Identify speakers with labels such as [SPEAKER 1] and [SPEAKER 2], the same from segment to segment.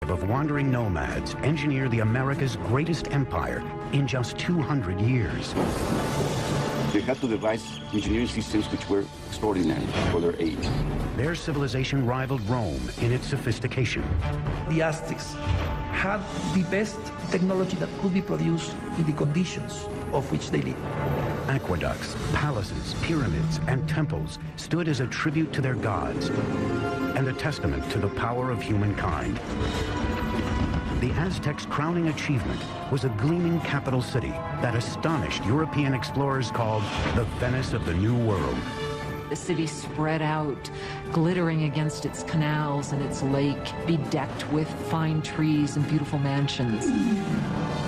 [SPEAKER 1] of wandering nomads engineer the America's greatest empire in just 200 years.
[SPEAKER 2] They had to devise engineering systems which were extraordinary for their age.
[SPEAKER 1] Their civilization rivaled Rome in its sophistication.
[SPEAKER 3] The Aztecs had the best technology that could be produced in the conditions of which they lived.
[SPEAKER 1] Aqueducts, palaces, pyramids, and temples stood as a tribute to their gods and a testament to the power of humankind. The Aztecs' crowning achievement was a gleaming capital city that astonished European explorers called the Venice of the New World.
[SPEAKER 4] The city spread out, glittering against its canals and its lake, bedecked with fine trees and beautiful mansions.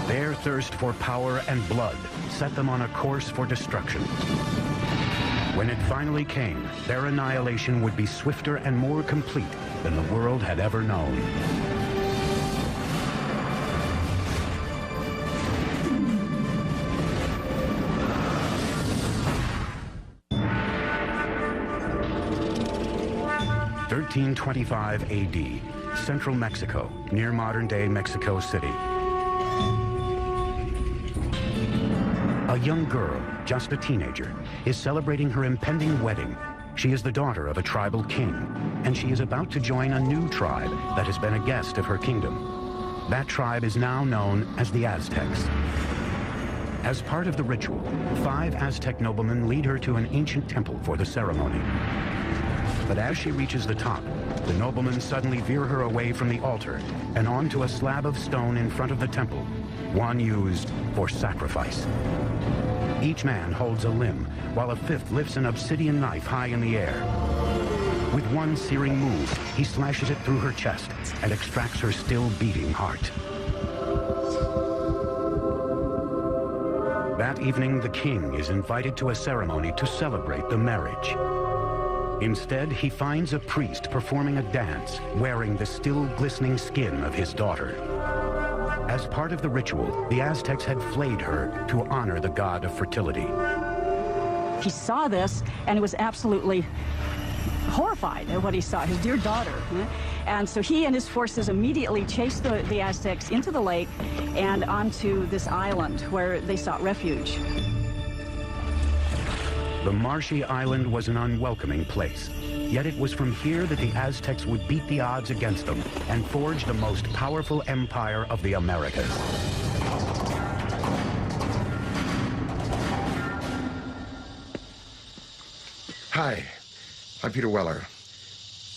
[SPEAKER 1] Their thirst for power and blood set them on a course for destruction. When it finally came, their annihilation would be swifter and more complete than the world had ever known. In 1325 AD, central Mexico, near modern-day Mexico City. A young girl, just a teenager, is celebrating her impending wedding. She is the daughter of a tribal king, and she is about to join a new tribe that has been a guest of her kingdom. That tribe is now known as the Aztecs. As part of the ritual, 5 Aztec noblemen lead her to an ancient temple for the ceremony. But as she reaches the top, the noblemen suddenly veer her away from the altar and onto a slab of stone in front of the temple, one used for sacrifice. Each man holds a limb, while a 5th lifts an obsidian knife high in the air. With one searing move, he slashes it through her chest and extracts her still beating heart. That evening, the king is invited to a ceremony to celebrate the marriage. Instead, he finds a priest performing a dance, wearing the still glistening skin of his daughter. As part of the ritual, the Aztecs had flayed her to honor the god of fertility.
[SPEAKER 5] He saw this and was absolutely horrified at what he saw, his dear daughter. And so he and his forces immediately chased the Aztecs into the lake and onto this island where they sought refuge.
[SPEAKER 1] The marshy island was an unwelcoming place, yet it was from here that the Aztecs would beat the odds against them and forge the most powerful empire of the Americas.
[SPEAKER 6] Hi, I'm Peter Weller.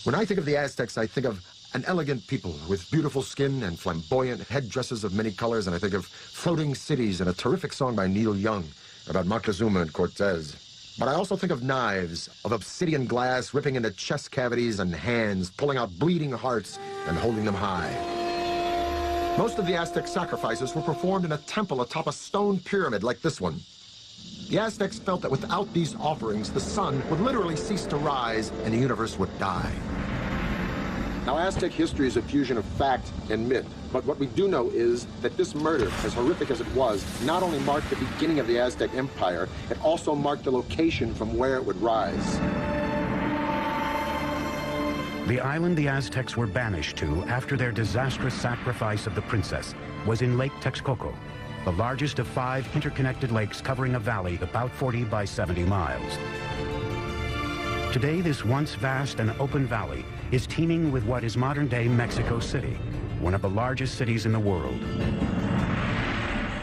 [SPEAKER 6] When I think of the Aztecs, I think of an elegant people with beautiful skin and flamboyant headdresses of many colors, and I think of floating cities and a terrific song by Neil Young about Moctezuma and Cortez. But I also think of knives, of obsidian glass ripping into chest cavities and hands, pulling out bleeding hearts and holding them high. Most of the Aztec sacrifices were performed in a temple atop a stone pyramid like this one. The Aztecs felt that without these offerings, the sun would literally cease to rise and the universe would die. Now, Aztec history is a fusion of fact and myth, but what we do know is that this murder, as horrific as it was, not only marked the beginning of the Aztec Empire, it also marked the location from where it would rise.
[SPEAKER 1] The island the Aztecs were banished to after their disastrous sacrifice of the princess was in Lake Texcoco, the largest of 5 interconnected lakes covering a valley about 40 by 70 miles. Today, this once vast and open valley is teeming with what is modern-day Mexico City, one of the largest cities in the world.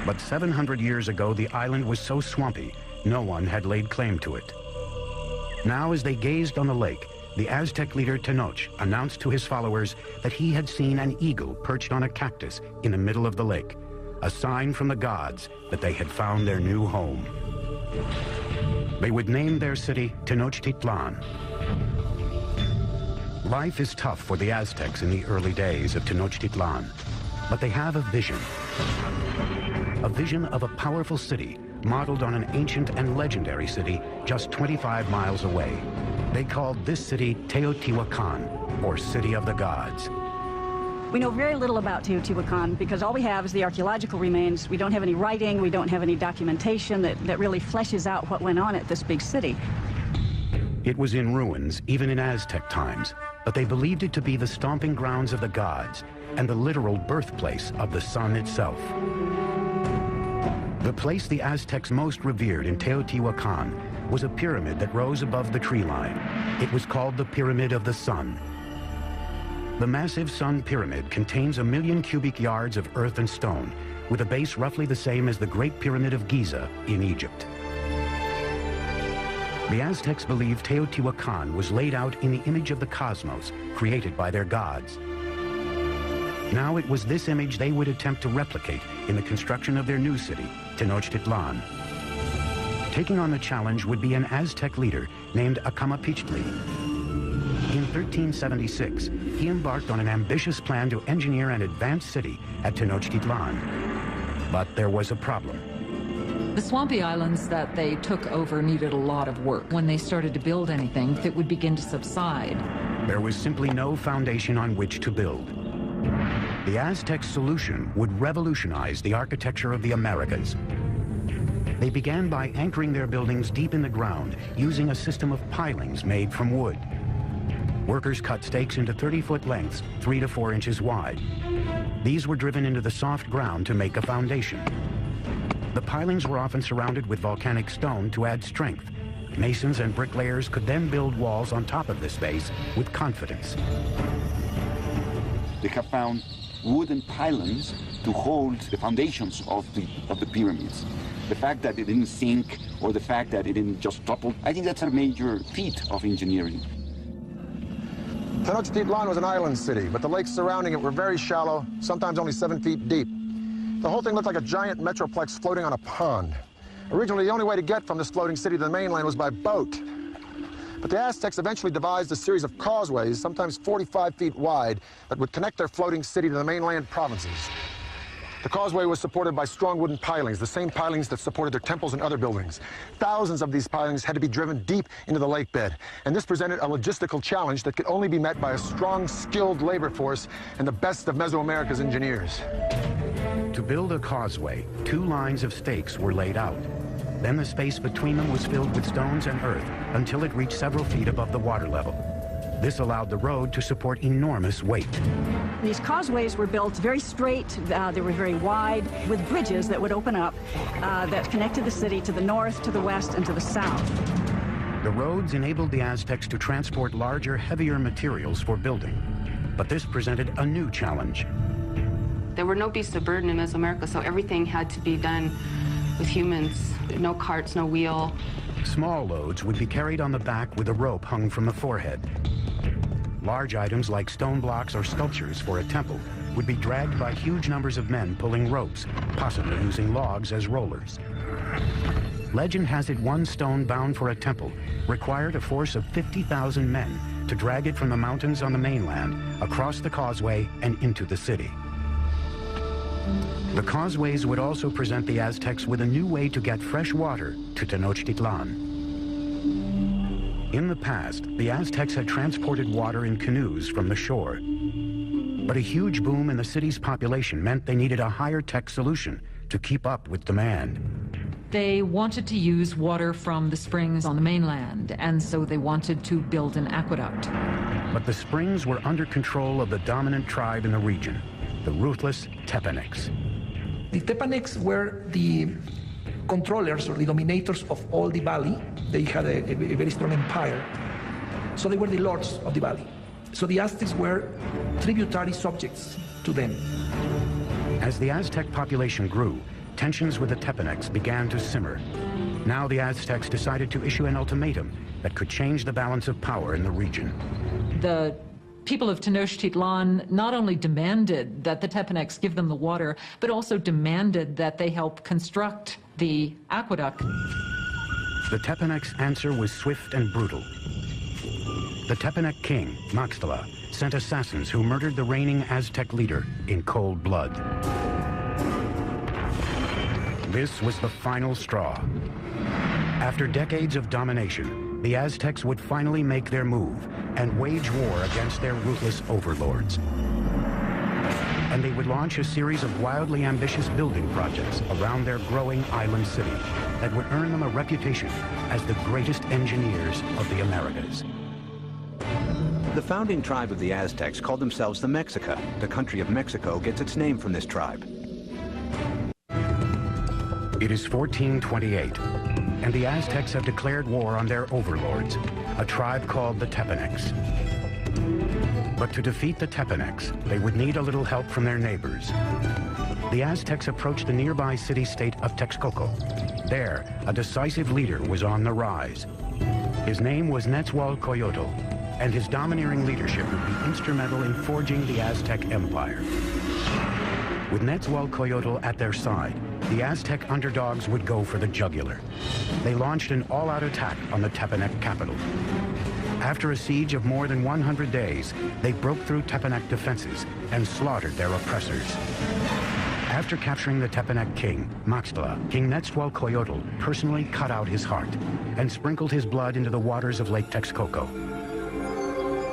[SPEAKER 1] But 700 years ago, the island was so swampy, no one had laid claim to it. Now, as they gazed on the lake, the Aztec leader Tenoch announced to his followers that he had seen an eagle perched on a cactus in the middle of the lake, a sign from the gods that they had found their new home. They would name their city Tenochtitlan. Life is tough for the Aztecs in the early days of Tenochtitlan, but they have a vision of a powerful city modeled on an ancient and legendary city just 25 miles away. They called this city Teotihuacan, or City of the Gods.
[SPEAKER 5] We know very little about Teotihuacan because all we have is the archaeological remains. We don't have any writing, we don't have any documentation that really fleshes out what went on at this big city.
[SPEAKER 1] It was in ruins, even in Aztec times, but they believed it to be the stomping grounds of the gods, and the literal birthplace of the sun itself. The place the Aztecs most revered in Teotihuacan was a pyramid that rose above the tree line. It was called the Pyramid of the Sun. The massive Sun Pyramid contains 1 million cubic yards of earth and stone, with a base roughly the same as the Great Pyramid of Giza in Egypt. The Aztecs believed Teotihuacan was laid out in the image of the cosmos, created by their gods. Now it was this image they would attempt to replicate in the construction of their new city, Tenochtitlan. Taking on the challenge would be an Aztec leader named Acamapichtli. In 1376, he embarked on an ambitious plan to engineer an advanced city at Tenochtitlan. But there was a problem.
[SPEAKER 4] The swampy islands that they took over needed a lot of work. When they started to build anything, it would begin to subside.
[SPEAKER 1] There was simply no foundation on which to build. The Aztec solution would revolutionize the architecture of the Americas. They began by anchoring their buildings deep in the ground, using a system of pilings made from wood. Workers cut stakes into 30-foot lengths, 3 to 4 inches wide. These were driven into the soft ground to make a foundation. The pilings were often surrounded with volcanic stone to add strength. Masons and bricklayers could then build walls on top of this base with confidence.
[SPEAKER 2] They have found wooden pylons to hold the foundations of the pyramids. The fact that it didn't sink or the fact that it didn't just topple, I think that's a major feat of engineering.
[SPEAKER 6] Tenochtitlan was an island city, but the lakes surrounding it were very shallow, sometimes only 7 feet deep. The whole thing looked like a giant metroplex floating on a pond. Originally, the only way to get from this floating city to the mainland was by boat. But the Aztecs eventually devised a series of causeways, sometimes 45 feet wide, that would connect their floating city to the mainland provinces. The causeway was supported by strong wooden pilings, the same pilings that supported their temples and other buildings. Thousands of these pilings had to be driven deep into the lake bed, and this presented a logistical challenge that could only be met by a strong, skilled labor force and the best of Mesoamerica's engineers.
[SPEAKER 1] To build a causeway, 2 lines of stakes were laid out. Then the space between them was filled with stones and earth until it reached several feet above the water level. This allowed the road to support enormous weight.
[SPEAKER 5] These causeways were built very straight, they were very wide, with bridges that would open up that connected the city to the north, to the west, and to the south.
[SPEAKER 1] The roads enabled the Aztecs to transport larger, heavier materials for building. But this presented a new challenge.
[SPEAKER 7] There were no beasts of burden in Mesoamerica, so everything had to be done with humans. No carts, no wheel.
[SPEAKER 1] Small loads would be carried on the back with a rope hung from the forehead. Large items like stone blocks or sculptures for a temple would be dragged by huge numbers of men pulling ropes, possibly using logs as rollers. Legend has it one stone bound for a temple required a force of 50,000 men to drag it from the mountains on the mainland across the causeway and into the city. The causeways would also present the Aztecs with a new way to get fresh water to Tenochtitlan. In the past, the Aztecs had transported water in canoes from the shore. But a huge boom in the city's population meant they needed a higher-tech solution to keep up with demand.
[SPEAKER 4] They wanted to use water from the springs on the mainland, and so they wanted to build an aqueduct.
[SPEAKER 1] But the springs were under control of the dominant tribe in the region, the ruthless Tepanecs.
[SPEAKER 3] The Tepanecs were the controllers or the dominators of all the valley. They had a very strong empire. So they were the lords of the valley. So the Aztecs were tributary subjects to them.
[SPEAKER 1] As the Aztec population grew, tensions with the Tepanecs began to simmer. Now the Aztecs decided to issue an ultimatum that could change the balance of power in the region.
[SPEAKER 4] The people of Tenochtitlan not only demanded that the Tepanecs give them the water, but also demanded that they help construct the aqueduct.
[SPEAKER 1] The Tepanecs' answer was swift and brutal. The Tepanec king, Maxtla, sent assassins who murdered the reigning Aztec leader in cold blood. This was the final straw. After decades of domination, the Aztecs would finally make their move and wage war against their ruthless overlords. And they would launch a series of wildly ambitious building projects around their growing island city that would earn them a reputation as the greatest engineers of the Americas.
[SPEAKER 8] The founding tribe of the Aztecs called themselves the Mexica. The country of Mexico gets its name from this tribe.
[SPEAKER 1] It is 1428, and the Aztecs have declared war on their overlords, a tribe called the Tepanecs. But to defeat the Tepanecs, they would need a little help from their neighbors. The Aztecs approached the nearby city-state of Texcoco. There, a decisive leader was on the rise. His name was Nezahualcóyotl, and his domineering leadership would be instrumental in forging the Aztec Empire. With Nezahualcóyotl at their side, the Aztec underdogs would go for the jugular. They launched an all-out attack on the Tepanec capital. After a siege of more than 100 days, they broke through Tepanec defenses and slaughtered their oppressors. After capturing the Tepanec king, Maxtla, King Nezahualcóyotl personally cut out his heart and sprinkled his blood into the waters of Lake Texcoco.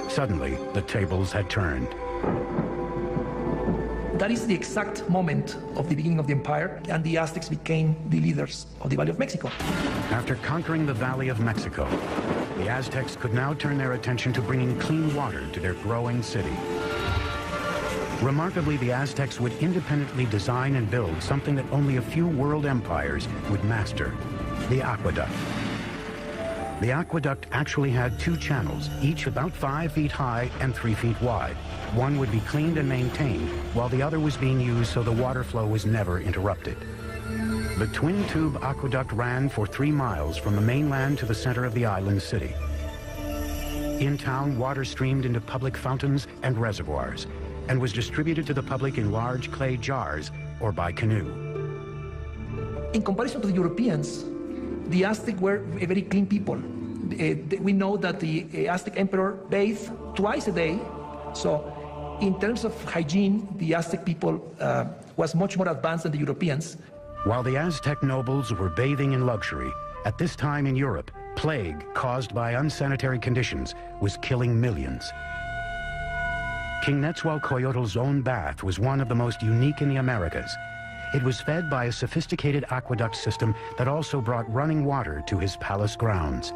[SPEAKER 1] Suddenly, the tables had turned.
[SPEAKER 3] That is the exact moment of the beginning of the empire, and the Aztecs became the leaders of the Valley of Mexico.
[SPEAKER 1] After conquering the Valley of Mexico, the Aztecs could now turn their attention to bringing clean water to their growing city. Remarkably, the Aztecs would independently design and build something that only a few world empires would master: the aqueduct. The aqueduct actually had two channels, each about 5 feet high and 3 feet wide. One would be cleaned and maintained, while the other was being used so the water flow was never interrupted. The twin-tube aqueduct ran for 3 miles from the mainland to the center of the island city. In town, water streamed into public fountains and reservoirs, and was distributed to the public in large clay jars or by canoe.
[SPEAKER 3] In comparison to the Europeans, the Aztec were a very clean people. We know that the Aztec emperor bathed twice a day, so in terms of hygiene, the Aztec people was much more advanced than the Europeans.
[SPEAKER 1] While the Aztec nobles were bathing in luxury, at this time in Europe, plague caused by unsanitary conditions was killing millions. King Nezahualcóyotl's own bath was one of the most unique in the Americas. It was fed by a sophisticated aqueduct system that also brought running water to his palace grounds.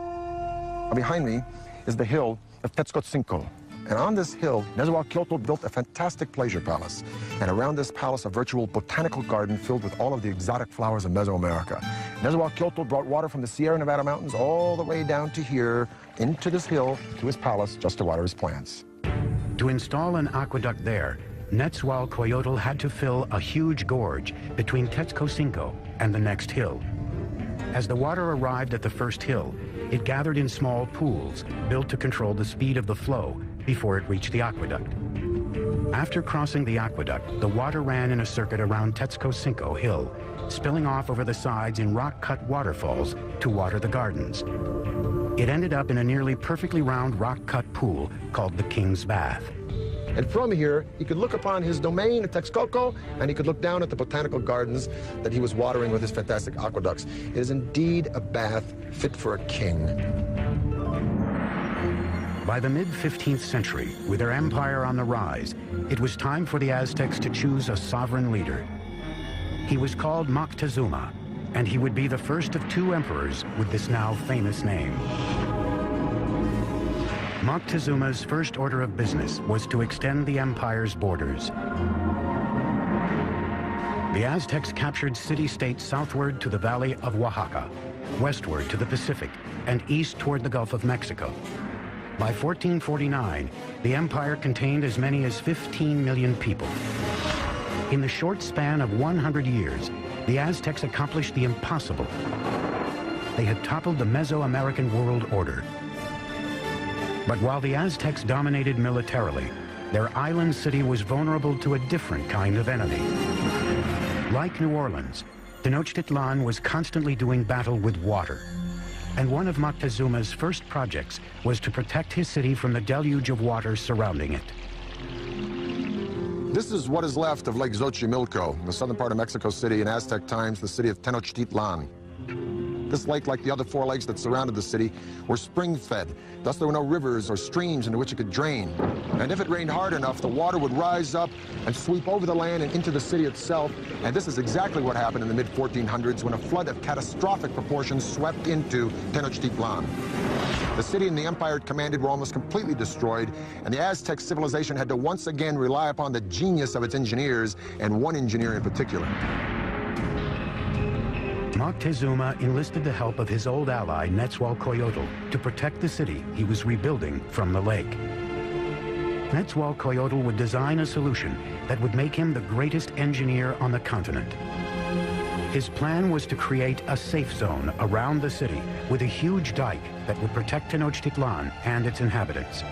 [SPEAKER 6] Behind me is the hill of Texcoco. And on this hill, Nezahualcóyotl built a fantastic pleasure palace. And around this palace, a virtual botanical garden filled with all of the exotic flowers of Mesoamerica. Nezahualcóyotl brought water from the Sierra Nevada mountains all the way down to here, into this hill, to his palace, just to water his plants.
[SPEAKER 1] To install an aqueduct there, Nezahualcóyotl had to fill a huge gorge between Texcoco and the next hill. As the water arrived at the first hill, it gathered in small pools built to control the speed of the flow before it reached the aqueduct. After crossing the aqueduct, the water ran in a circuit around Texcoco Hill, spilling off over the sides in rock-cut waterfalls to water the gardens. It ended up in a nearly perfectly round rock-cut pool called the King's Bath.
[SPEAKER 6] And from here, he could look upon his domain at Texcoco, and he could look down at the botanical gardens that he was watering with his fantastic aqueducts. It is indeed a bath fit for a king.
[SPEAKER 1] By the mid-15th century, with their empire on the rise, it was time for the Aztecs to choose a sovereign leader. He was called Moctezuma, and he would be the first of 2 emperors with this now famous name. Moctezuma's first order of business was to extend the empire's borders. The Aztecs captured city-states southward to the Valley of Oaxaca, westward to the Pacific, and east toward the Gulf of Mexico. By 1449, the empire contained as many as 15 million people. In the short span of 100 years, the Aztecs accomplished the impossible. They had toppled the Mesoamerican world order. But while the Aztecs dominated militarily, their island city was vulnerable to a different kind of enemy. Like New Orleans, Tenochtitlan was constantly doing battle with water. And one of Moctezuma's first projects was to protect his city from the deluge of water surrounding it.
[SPEAKER 6] This is what is left of Lake Xochimilco, in the southern part of Mexico City, in Aztec times, the city of Tenochtitlan. This lake, like the other 4 lakes that surrounded the city, were spring-fed. Thus, there were no rivers or streams into which it could drain. And if it rained hard enough, the water would rise up and sweep over the land and into the city itself. And this is exactly what happened in the mid-1400s when a flood of catastrophic proportions swept into Tenochtitlan. The city and the empire it commanded were almost completely destroyed, and the Aztec civilization had to once again rely upon the genius of its engineers, and one engineer in particular.
[SPEAKER 1] Moctezuma enlisted the help of his old ally, Quetzalcoatl, to protect the city he was rebuilding from the lake. Quetzalcoatl would design a solution that would make him the greatest engineer on the continent. His plan was to create a safe zone around the city with a huge dike that would protect Tenochtitlan and its inhabitants.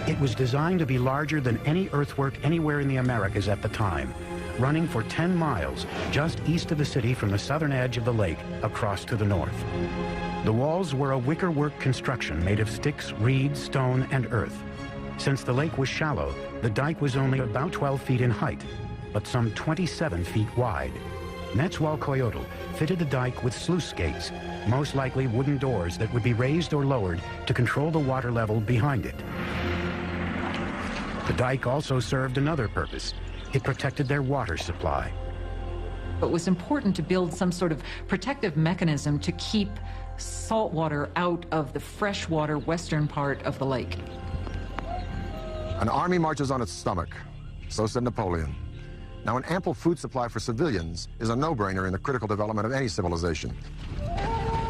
[SPEAKER 1] It was designed to be larger than any earthwork anywhere in the Americas at the time, running for 10 miles just east of the city from the southern edge of the lake across to the north. The walls were a wickerwork construction made of sticks, reeds, stone, and earth. Since the lake was shallow, the dike was only about 12 feet in height, but some 27 feet wide. Quetzalcoatl fitted the dike with sluice gates, most likely wooden doors that would be raised or lowered to control the water level behind it. The dike also served another purpose. It protected their water supply.
[SPEAKER 4] It was important to build some sort of protective mechanism to keep salt water out of the freshwater western part of the lake.
[SPEAKER 6] An army marches on its stomach, so said Napoleon. Now, an ample food supply for civilians is a no-brainer in the critical development of any civilization.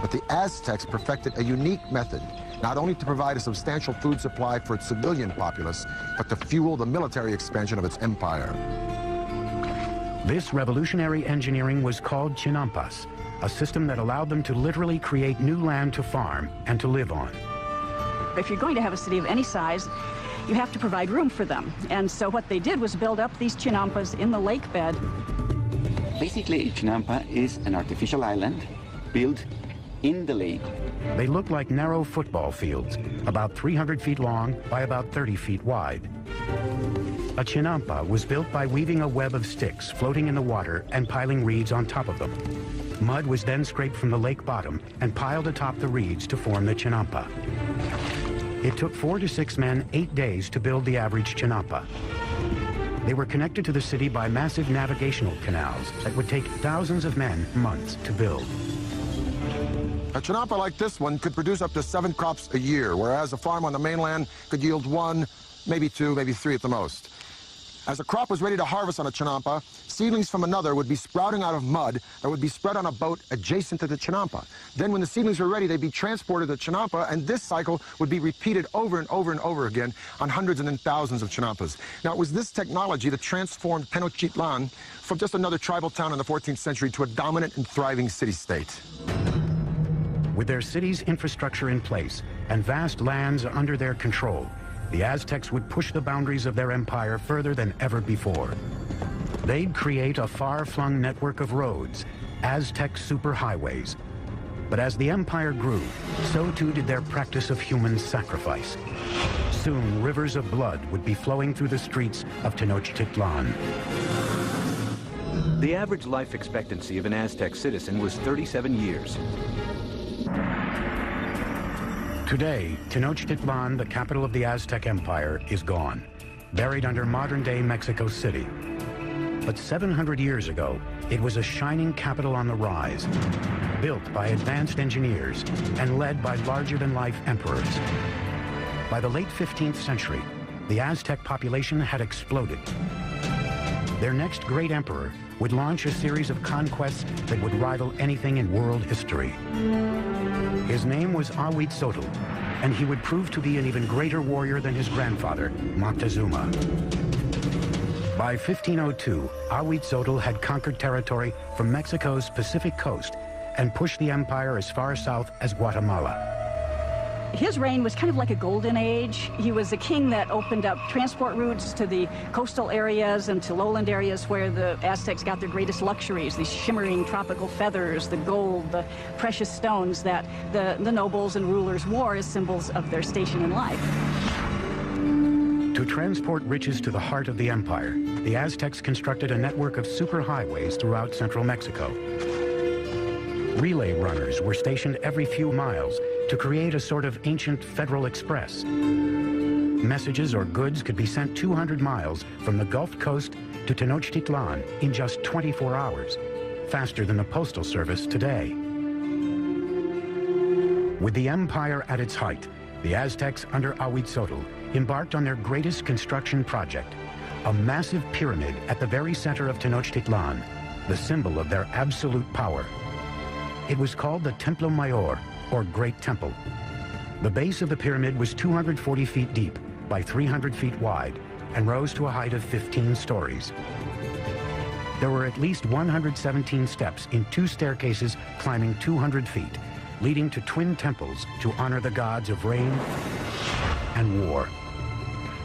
[SPEAKER 6] But the Aztecs perfected a unique method, not only to provide a substantial food supply for its civilian populace, but to fuel the military expansion of its empire.
[SPEAKER 1] This revolutionary engineering was called chinampas, a system that allowed them to literally create new land to farm and to live on.
[SPEAKER 5] If you're going to have a city of any size, you have to provide room for them. And so what they did was build up these chinampas in the lake bed.
[SPEAKER 2] Basically, a chinampa is an artificial island built in the lake.
[SPEAKER 1] They look like narrow football fields, about 300 feet long by about 30 feet wide. A chinampa was built by weaving a web of sticks floating in the water and piling reeds on top of them. Mud was then scraped from the lake bottom and piled atop the reeds to form the chinampa. It took 4 to 6 men 8 days to build the average chinampa. They were connected to the city by massive navigational canals that would take thousands of men months to build.
[SPEAKER 6] A chinampa like this one could produce up to 7 crops a year, whereas a farm on the mainland could yield 1, maybe 2, maybe 3 at the most. As a crop was ready to harvest on a chinampa, seedlings from another would be sprouting out of mud that would be spread on a boat adjacent to the chinampa. Then when the seedlings were ready, they'd be transported to the chinampa, and this cycle would be repeated over and over and over again on hundreds and then thousands of chinampas. Now, it was this technology that transformed Tenochtitlan from just another tribal town in the 14th century to a dominant and thriving city-state.
[SPEAKER 1] With their city's infrastructure in place and vast lands under their control, the Aztecs would push the boundaries of their empire further than ever before. They'd create a far-flung network of roads, Aztec superhighways. But as the empire grew, so too did their practice of human sacrifice. Soon, rivers of blood would be flowing through the streets of Tenochtitlan.
[SPEAKER 8] The average life expectancy of an Aztec citizen was 37 years.
[SPEAKER 1] Today, Tenochtitlan, the capital of the Aztec Empire, is gone, buried under modern-day Mexico City. But 700 years ago, it was a shining capital on the rise, built by advanced engineers and led by larger-than-life emperors. By the late 15th century, the Aztec population had exploded. Their next great emperor would launch a series of conquests that would rival anything in world history. His name was Ahuitzotl, and he would prove to be an even greater warrior than his grandfather, Moctezuma. By 1502, Ahuitzotl had conquered territory from Mexico's Pacific coast and pushed the empire as far south as Guatemala.
[SPEAKER 5] His reign was kind of like a golden age. He was a king that opened up transport routes to the coastal areas and to lowland areas where the Aztecs got their greatest luxuries, these shimmering tropical feathers, the gold, the precious stones that the nobles and rulers wore as symbols of their station in life.
[SPEAKER 1] To transport riches to the heart of the empire, the Aztecs constructed a network of superhighways throughout central Mexico. Relay runners were stationed every few miles to create a sort of ancient Federal Express. Messages or goods could be sent 200 miles from the Gulf Coast to Tenochtitlan in just 24 hours, faster than the postal service today. With the empire at its height, the Aztecs under Ahuitzotl embarked on their greatest construction project, a massive pyramid at the very center of Tenochtitlan, the symbol of their absolute power. It was called the Templo Mayor, or Great Temple. The base of the pyramid was 240 feet deep by 300 feet wide and rose to a height of 15 stories. There were at least 117 steps in 2 staircases climbing 200 feet, leading to twin temples to honor the gods of rain and war.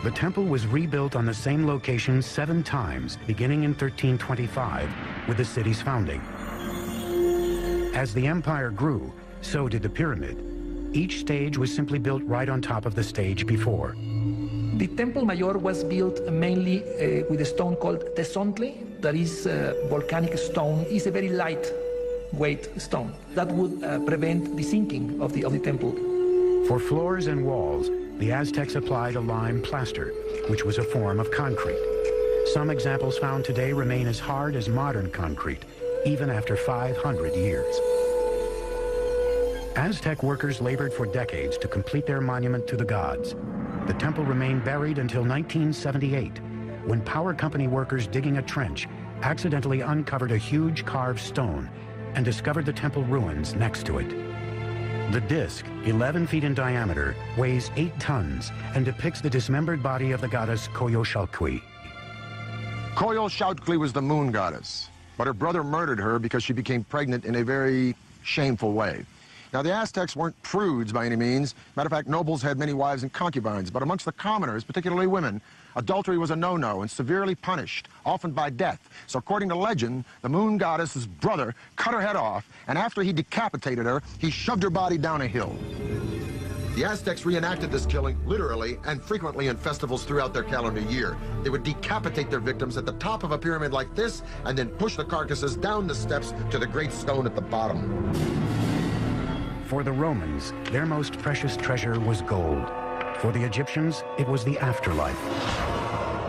[SPEAKER 1] The temple was rebuilt on the same location 7 times, beginning in 1325 with the city's founding. As the empire grew, so did the pyramid. Each stage was simply built right on top of the stage before.
[SPEAKER 3] The Templo Mayor was built mainly with a stone called tezontle, that is volcanic stone. It's a very lightweight stone that would prevent the sinking of the temple.
[SPEAKER 1] For floors and walls, the Aztecs applied a lime plaster, which was a form of concrete. Some examples found today remain as hard as modern concrete, even after 500 years. Aztec workers labored for decades to complete their monument to the gods. The temple remained buried until 1978, when power company workers digging a trench accidentally uncovered a huge carved stone and discovered the temple ruins next to it. The disc, 11 feet in diameter, weighs 8 tons and depicts the dismembered body of the goddess Coyolxauhqui.
[SPEAKER 6] Coyolxauhqui was the moon goddess, but her brother murdered her because she became pregnant in a very shameful way. Now, the Aztecs weren't prudes by any means. Matter of fact, nobles had many wives and concubines, but amongst the commoners, particularly women, adultery was a no-no and severely punished, often by death. So according to legend, the moon goddess's brother cut her head off, and after he decapitated her, he shoved her body down a hill. The Aztecs reenacted this killing literally and frequently in festivals throughout their calendar year. They would decapitate their victims at the top of a pyramid like this and then push the carcasses down the steps to the great stone at the bottom.
[SPEAKER 1] For the Romans, their most precious treasure was gold. For the Egyptians, it was the afterlife.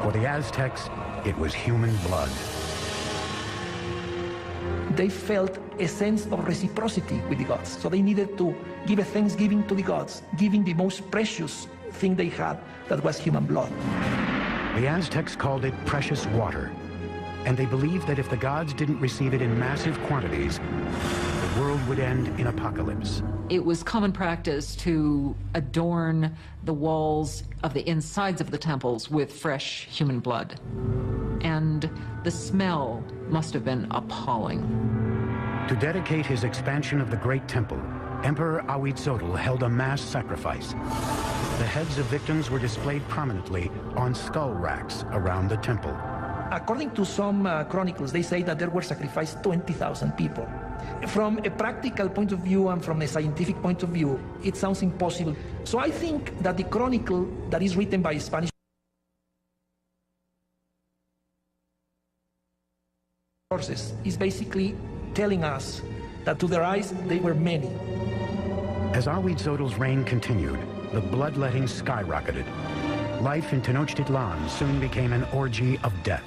[SPEAKER 1] For the Aztecs, it was human blood.
[SPEAKER 3] They felt a sense of reciprocity with the gods. So they needed to give a thanksgiving to the gods, giving the most precious thing they had, that was human blood.
[SPEAKER 1] The Aztecs called it precious water, and they believed that if the gods didn't receive it in massive quantities, the world would end in apocalypse.
[SPEAKER 4] It was common practice to adorn the walls of the insides of the temples with fresh human blood. And the smell must have been appalling.
[SPEAKER 1] To dedicate his expansion of the Great Temple, Emperor Ahuitzotl held a mass sacrifice. The heads of victims were displayed prominently on skull racks around the temple.
[SPEAKER 3] According to some chronicles, they say that there were sacrificed 20,000 people. From a practical point of view and from a scientific point of view, it sounds impossible. So I think that the chronicle that is written by Spanish sources is basically telling us that to their eyes, they were many.
[SPEAKER 1] As Ahuitzotl's reign continued, the bloodletting skyrocketed. Life in Tenochtitlan soon became an orgy of death.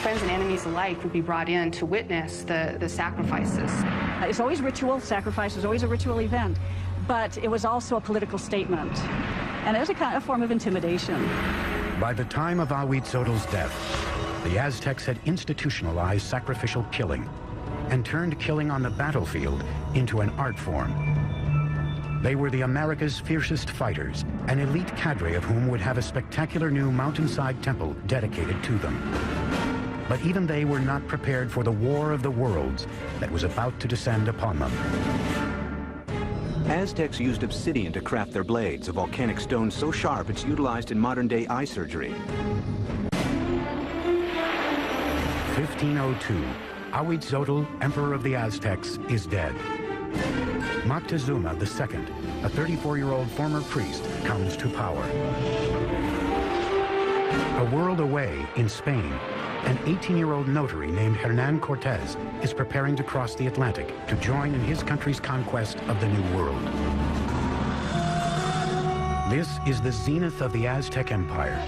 [SPEAKER 7] Friends and enemies alike would be brought in to witness the sacrifices.
[SPEAKER 5] It's always ritual. Sacrifice is always a ritual event, but it was also a political statement, and it was a kind of form of intimidation.
[SPEAKER 1] By the time of Ahuitzotl's death, the Aztecs had institutionalized sacrificial killing and turned killing on the battlefield into an art form. They were the America's fiercest fighters, an elite cadre of whom would have a spectacular new mountainside temple dedicated to them. But even they were not prepared for the war of the worlds that was about to descend upon them.
[SPEAKER 8] Aztecs used obsidian to craft their blades, a volcanic stone so sharp it's utilized in modern-day eye surgery.
[SPEAKER 1] 1502, Ahuitzotl, Emperor of the Aztecs, is dead. Moctezuma II, a 34-year-old former priest, comes to power. A world away in Spain, an 18-year-old notary named Hernan Cortez is preparing to cross the Atlantic to join in his country's conquest of the New World. This is the zenith of the Aztec Empire.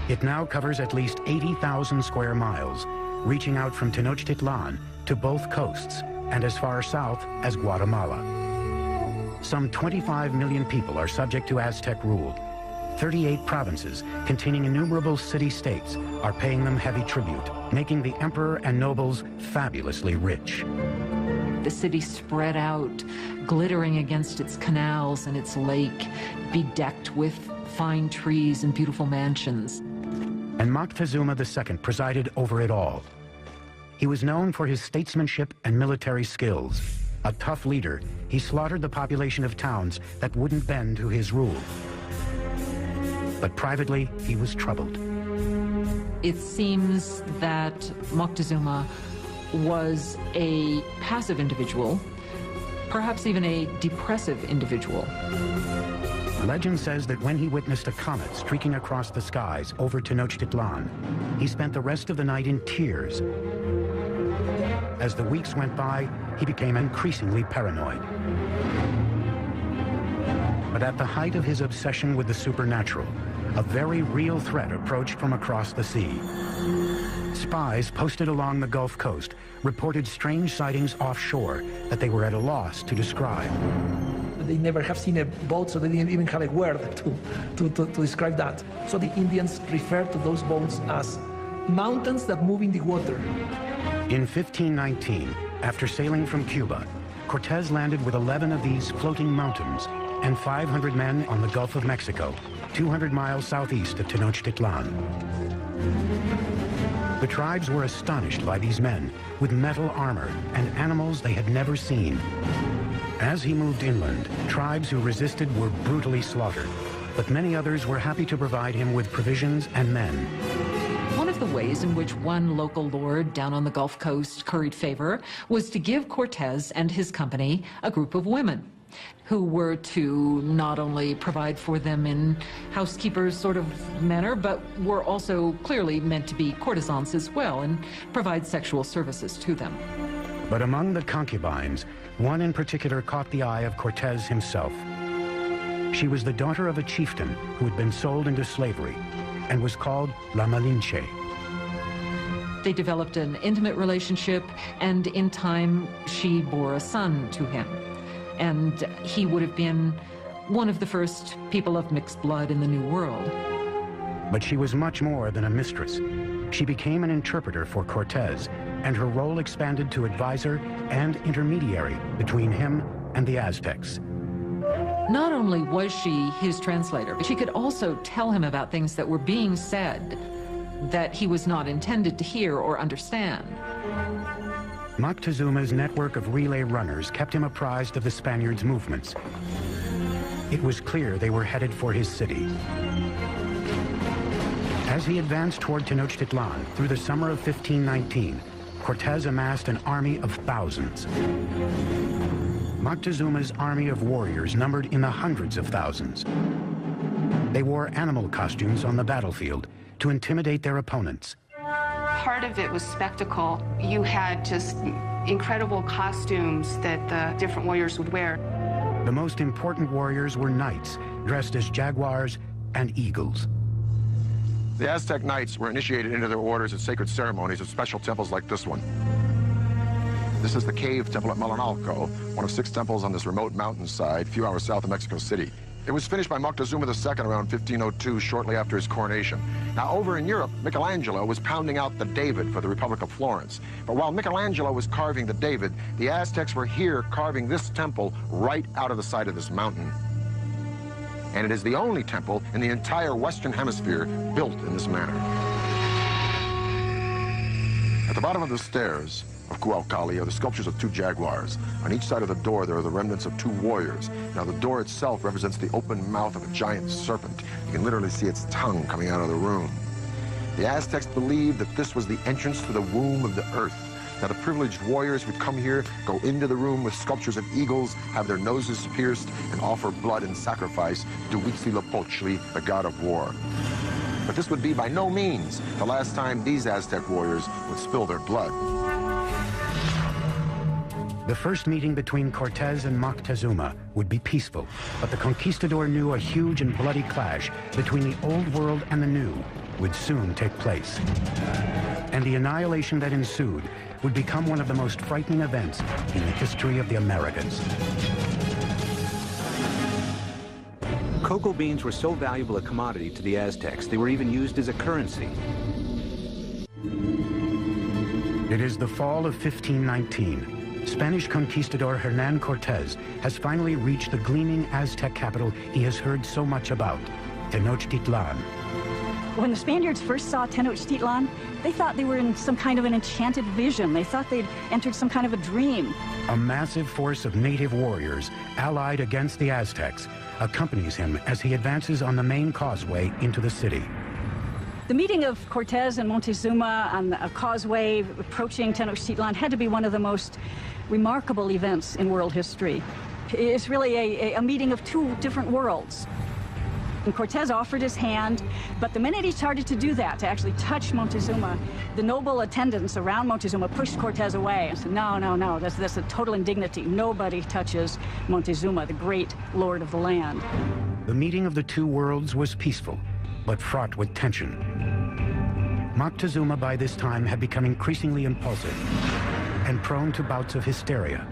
[SPEAKER 1] It now covers at least 80,000 square miles, reaching out from Tenochtitlan to both coasts and as far south as Guatemala. Some 25 million people are subject to Aztec rule. 38 provinces, containing innumerable city-states, are paying them heavy tribute, making the emperor and nobles fabulously rich.
[SPEAKER 4] The city spread out, glittering against its canals and its lake, bedecked with fine trees and beautiful mansions.
[SPEAKER 1] And Moctezuma II presided over it all. He was known for his statesmanship and military skills. A tough leader, he slaughtered the population of towns that wouldn't bend to his rule. But privately, he was troubled.
[SPEAKER 4] It seems that Moctezuma was a passive individual, perhaps even a depressive individual.
[SPEAKER 1] Legend says that when he witnessed a comet streaking across the skies over Tenochtitlan, he spent the rest of the night in tears. As the weeks went by, he became increasingly paranoid. But at the height of his obsession with the supernatural, a very real threat approached from across the sea. Spies posted along the Gulf Coast reported strange sightings offshore that they were at a loss to describe.
[SPEAKER 3] They never have seen a boat, so they didn't even have a word to describe that. So the Indians refer to those boats as mountains that move in the water.
[SPEAKER 1] In 1519, after sailing from Cuba, Cortez landed with 11 of these floating mountains and 500 men on the Gulf of Mexico, 200 miles southeast of Tenochtitlan. The tribes were astonished by these men with metal armor and animals they had never seen. As he moved inland, tribes who resisted were brutally slaughtered, but many others were happy to provide him with provisions and men.
[SPEAKER 4] One of the ways in which one local lord down on the Gulf Coast curried favor was to give Cortez and his company a group of women who were to not only provide for them in housekeepers sort of manner, but were also clearly meant to be courtesans as well and provide sexual services to them.
[SPEAKER 1] But among the concubines, one in particular caught the eye of Cortez himself. She was the daughter of a chieftain who had been sold into slavery and was called La Malinche.
[SPEAKER 4] They developed an intimate relationship, and in time, she bore a son to him. And he would have been one of the first people of mixed blood in the New World.
[SPEAKER 1] But she was much more than a mistress. She became an interpreter for Cortez, and her role expanded to advisor and intermediary between him and the Aztecs.
[SPEAKER 4] Not only was she his translator, but she could also tell him about things that were being said that he was not intended to hear or understand.
[SPEAKER 1] Moctezuma's network of relay runners kept him apprised of the Spaniards' movements. It was clear they were headed for his city. As he advanced toward Tenochtitlan through the summer of 1519, Cortez amassed an army of thousands. Moctezuma's army of warriors numbered in the hundreds of thousands. They wore animal costumes on the battlefield to intimidate their opponents.
[SPEAKER 7] Part of it was spectacle. You had just incredible costumes that the different warriors would wear.
[SPEAKER 1] The most important warriors were knights, dressed as jaguars and eagles.
[SPEAKER 6] The Aztec knights were initiated into their orders at sacred ceremonies at special temples like this one. This is the cave temple at Malinalco, one of 6 temples on this remote mountainside, a few hours south of Mexico City. It was finished by Moctezuma II around 1502, shortly after his coronation. Now, over in Europe, Michelangelo was pounding out the David for the Republic of Florence. But while Michelangelo was carving the David, the Aztecs were here carving this temple right out of the side of this mountain. And it is the only temple in the entire Western Hemisphere built in this manner. At the bottom of the stairs of Cuauhtli are the sculptures of 2 jaguars. On each side of the door, there are the remnants of 2 warriors. Now, the door itself represents the open mouth of a giant serpent. You can literally see its tongue coming out of the room. The Aztecs believed that this was the entrance to the womb of the earth. Now, the privileged warriors would come here, go into the room with sculptures of eagles, have their noses pierced, and offer blood and sacrifice to Huitzilopochtli, the god of war. But this would be by no means the last time these Aztec warriors would spill their blood.
[SPEAKER 1] The first meeting between Cortez and Moctezuma would be peaceful, but the conquistador knew a huge and bloody clash between the old world and the new would soon take place. And the annihilation that ensued would become one of the most frightening events in the history of the Americas.
[SPEAKER 8] Cocoa beans were so valuable a commodity to the Aztecs, they were even used as a currency.
[SPEAKER 1] It is the fall of 1519. Spanish conquistador Hernán Cortés has finally reached the gleaming Aztec capital he has heard so much about, Tenochtitlan.
[SPEAKER 5] When the Spaniards first saw Tenochtitlan, they thought they were in some kind of an enchanted vision. They thought they'd entered some kind of a dream.
[SPEAKER 1] A massive force of native warriors, allied against the Aztecs, accompanies him as he advances on the main causeway into the city.
[SPEAKER 5] The meeting of Cortés and Montezuma on a causeway approaching Tenochtitlan had to be one of the most remarkable events in world history. It's really a meeting of two different worlds. And Cortés offered his hand, but the minute he started to do that, to actually touch Montezuma, the noble attendants around Montezuma pushed Cortés away and said, no, no, no, that's a total indignity. Nobody touches Montezuma, the great lord of the land.
[SPEAKER 1] The meeting of the two worlds was peaceful, but fraught with tension. Moctezuma by this time had become increasingly impulsive and prone to bouts of hysteria.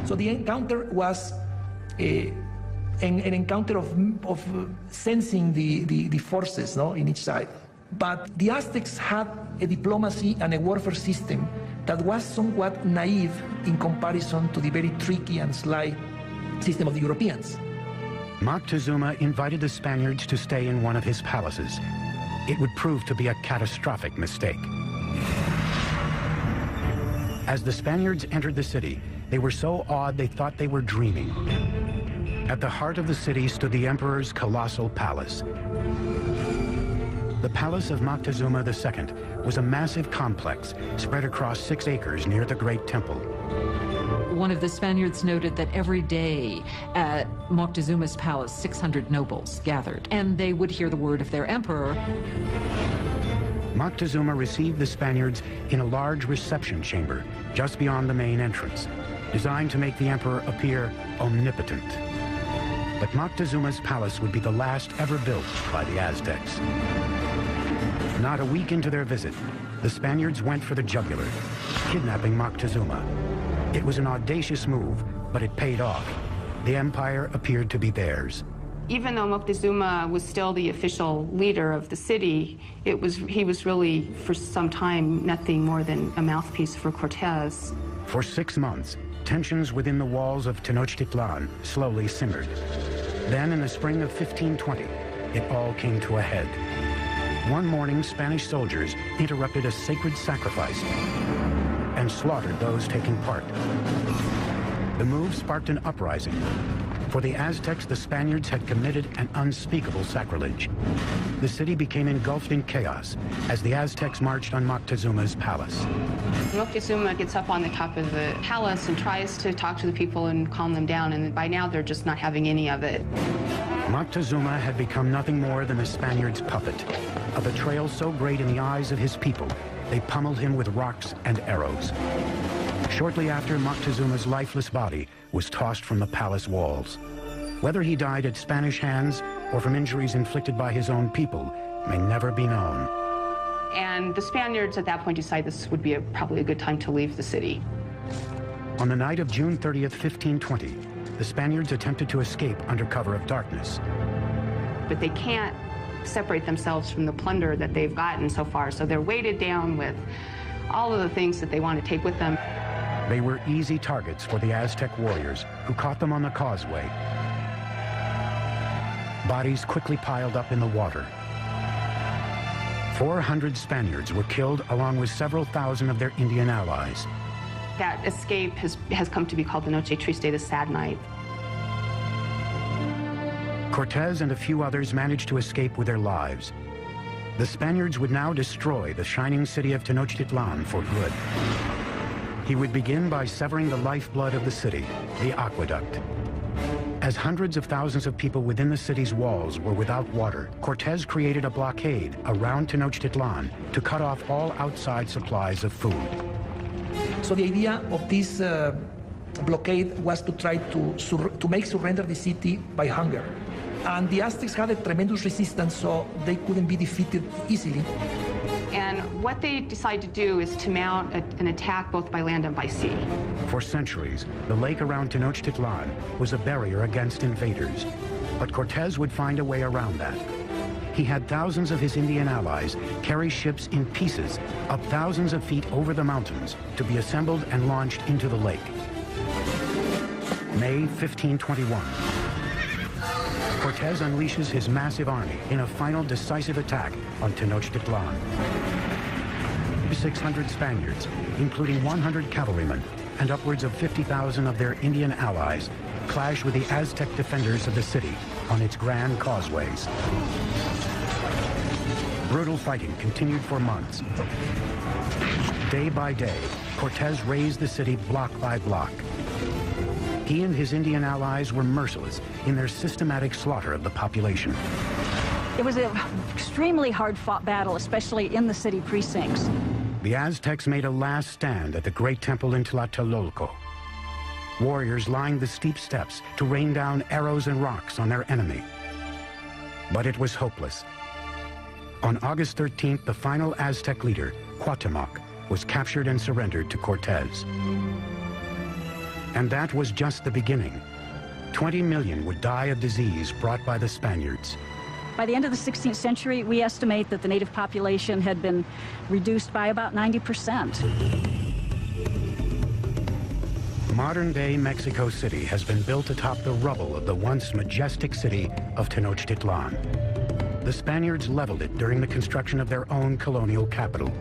[SPEAKER 3] So the encounter was an encounter of sensing the forces, no, in each side. But the Aztecs had a diplomacy and a warfare system that was somewhat naive in comparison to the very tricky and sly system of the Europeans.
[SPEAKER 1] Moctezuma invited the Spaniards to stay in one of his palaces. It would prove to be a catastrophic mistake. As the Spaniards entered the city, they were so awed they thought they were dreaming. At the heart of the city stood the emperor's colossal palace. The palace of Moctezuma II was a massive complex spread across 6 acres near the Great Temple.
[SPEAKER 4] One of the Spaniards noted that every day at Moctezuma's palace, 600 nobles gathered, and they would hear the word of their emperor.
[SPEAKER 1] Moctezuma received the Spaniards in a large reception chamber just beyond the main entrance, designed to make the emperor appear omnipotent. But Moctezuma's palace would be the last ever built by the Aztecs. Not a week into their visit, the Spaniards went for the jugular, kidnapping Moctezuma. It was an audacious move, but it paid off. The empire appeared to be theirs.
[SPEAKER 7] Even though Moctezuma was still the official leader of the city, he was really, for some time, nothing more than a mouthpiece for Cortés.
[SPEAKER 1] For 6 months, tensions within the walls of Tenochtitlan slowly simmered. Then, in the spring of 1520, it all came to a head. One morning, Spanish soldiers interrupted a sacred sacrifice and slaughtered those taking part. The move sparked an uprising. For the Aztecs, the Spaniards had committed an unspeakable sacrilege. The city became engulfed in chaos as the Aztecs marched on Moctezuma's palace.
[SPEAKER 7] Moctezuma gets up on the top of the palace and tries to talk to the people and calm them down, and by now they're just not having any of it.
[SPEAKER 1] Moctezuma had become nothing more than the Spaniards' puppet, a betrayal so great in the eyes of his people, they pummeled him with rocks and arrows. Shortly after, Moctezuma's lifeless body was tossed from the palace walls. Whether he died at Spanish hands or from injuries inflicted by his own people may never be known.
[SPEAKER 7] And the Spaniards at that point decided this would be probably a good time to leave the city.
[SPEAKER 1] On the night of June 30th, 1520, the Spaniards attempted to escape under cover of darkness.
[SPEAKER 7] But they can't separate themselves from the plunder that they've gotten so far, so they're weighted down with all of the things that they want to take with them.
[SPEAKER 1] They were easy targets for the Aztec warriors, who caught them on the causeway. Bodies quickly piled up in the water. 400 Spaniards were killed, along with several thousand of their Indian allies.
[SPEAKER 7] That escape has come to be called the Noche Triste, the sad night.
[SPEAKER 1] Cortés and a few others managed to escape with their lives. The Spaniards would now destroy the shining city of Tenochtitlan for good. He would begin by severing the lifeblood of the city, the aqueduct. As hundreds of thousands of people within the city's walls were without water, Cortés created a blockade around Tenochtitlan to cut off all outside supplies of food.
[SPEAKER 3] So the idea of this blockade was to try to make surrender the city by hunger. And the Aztecs had a tremendous resistance, so they couldn't be defeated easily.
[SPEAKER 7] And what they decide to do is to mount an attack both by land and by sea.
[SPEAKER 1] For centuries, the lake around Tenochtitlan was a barrier against invaders. But Cortez would find a way around that. He had thousands of his Indian allies carry ships in pieces up thousands of feet over the mountains to be assembled and launched into the lake. May 1521. Cortez unleashes his massive army in a final decisive attack on Tenochtitlan. 600 Spaniards, including 100 cavalrymen and upwards of 50,000 of their Indian allies, clash with the Aztec defenders of the city on its grand causeways. Brutal fighting continued for months. Day by day, Cortez razed the city block by block. He and his Indian allies were merciless in their systematic slaughter of the population.
[SPEAKER 5] It was an extremely hard-fought battle, especially in the city precincts.
[SPEAKER 1] The Aztecs made a last stand at the great temple in Tlatelolco. Warriors lined the steep steps to rain down arrows and rocks on their enemy. But it was hopeless. On August 13th, the final Aztec leader, Cuauhtémoc, was captured and surrendered to Cortez. And that was just the beginning. 20 million would die of disease brought by the Spaniards.
[SPEAKER 5] By the end of the 16th century, we estimate that the native population had been reduced by about 90%.
[SPEAKER 1] Modern-day Mexico City has been built atop the rubble of the once majestic city of Tenochtitlan. The Spaniards leveled it during the construction of their own colonial capital,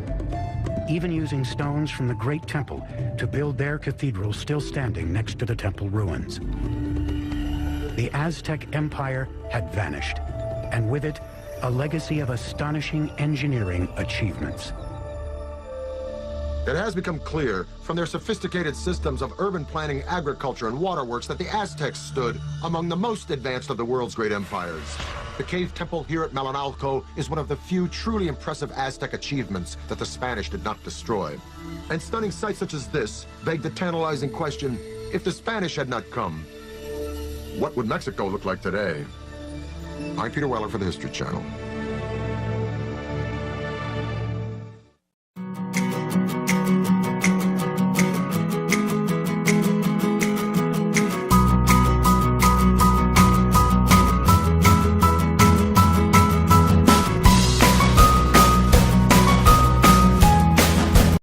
[SPEAKER 1] even using stones from the Great Temple to build their cathedral still standing next to the temple ruins. The Aztec Empire had vanished, and with it, a legacy of astonishing engineering achievements.
[SPEAKER 6] It has become clear from their sophisticated systems of urban planning, agriculture, and waterworks that the Aztecs stood among the most advanced of the world's great empires. The cave temple here at Malinalco is one of the few truly impressive Aztec achievements that the Spanish did not destroy. And stunning sights such as this beg the tantalizing question, if the Spanish had not come, what would Mexico look like today? I'm Peter Weller for the History Channel.